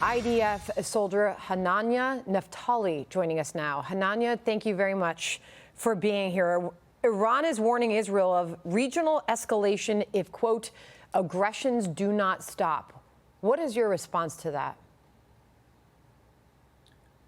IDF soldier Hananya Naftali joining us now. Hananya, thank you very much for being here. Iran is warning Israel of regional escalation if, quote, aggressions do not stop. What is your response to that?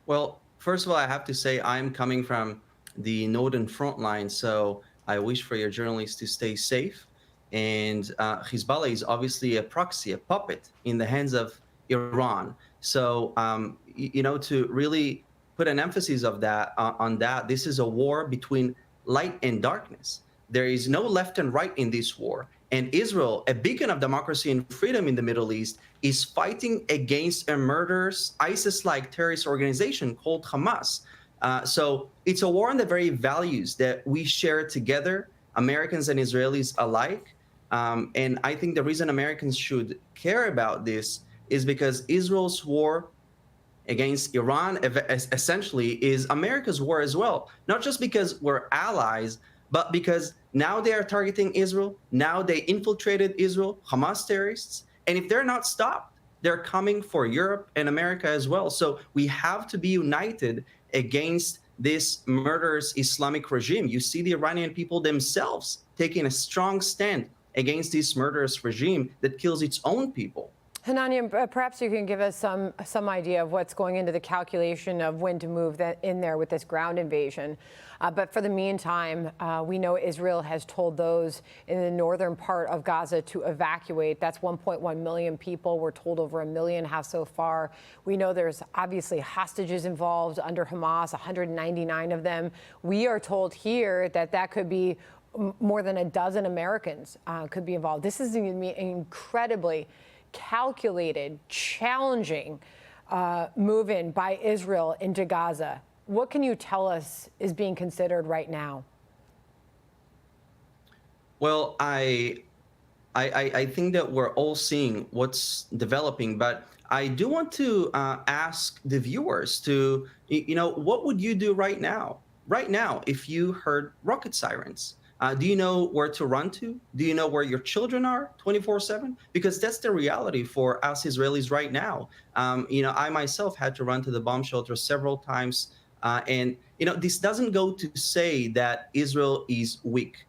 Well, first of all, I have to say I'm coming from the northern front line, so I wish for your journalists to stay safe. And Hezbollah is obviously a proxy, a puppet in the hands of Iran. So, to really put an emphasis of that on that, this is a war between light and darkness. There is no left and right in this war. And Israel, a beacon of democracy and freedom in the Middle East, is fighting against a murderous ISIS-like terrorist organization called Hamas. So it's a war on the very values that we share together, Americans and Israelis alike. And I think the reason Americans should care about this is because Israel's war against Iran essentially is America's war as well. Not just because we're allies, but because now they are targeting Israel. Now they infiltrated Israel, Hamas terrorists. And if they're not stopped, they're coming for Europe and America as well. So we have to be united against this murderous Islamic regime. You see the Iranian people themselves taking a strong stand against this murderous regime that kills its own people. Hananya, perhaps you can give us some idea of what's going into the calculation of when to move that in there with this ground invasion. But for the meantime, we know Israel has told those in the northern part of Gaza to evacuate. That's 1.1 million people. We're told over 1 million have so far. We know there's obviously hostages involved under Hamas, 199 of them. We are told here that that could be more than a dozen Americans could be involved. This is going to be incredibly calculated, challenging move in by Israel into Gaza. What can you tell us is being considered right now? Well, I think that we're all seeing what's developing, but I do want to ask the viewers to, what would you do right now? Right now, if you heard rocket sirens? Do you know where to run to? Do you know where your children are 24/7? Because that's the reality for us Israelis right now. I myself had to run to the bomb shelter several times. And this doesn't go to say that Israel is weak.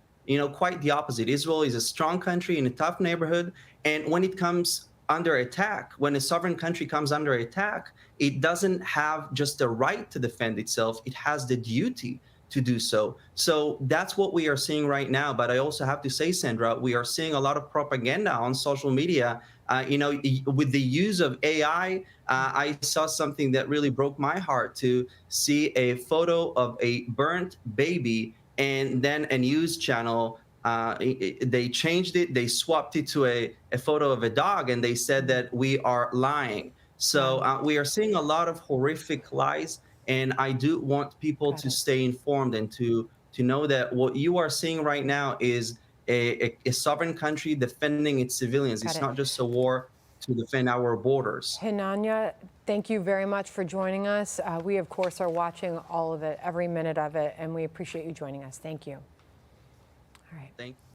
Quite the opposite. Israel is a strong country in a tough neighborhood. And when it comes under attack, when a sovereign country comes under attack, it doesn't have just the right to defend itself. It has the duty to do so. So that's what we are seeing right now. But I also have to say, Sandra, we are seeing a lot of propaganda on social media. With the use of AI, I saw something that really broke my heart to see a photo of a burnt baby, and then a news channel, they changed it, they swapped it to a photo of a dog, and they said that we are lying. So we are seeing a lot of horrific lies. And I do want people to stay informed and to know that what you are seeing right now is a sovereign country defending its civilians. It's not just a war to defend our borders. Hananya, thank you very much for joining us. We, of course, are watching all of it, every minute of it, and we appreciate you joining us. Thank you. All right. Thank you.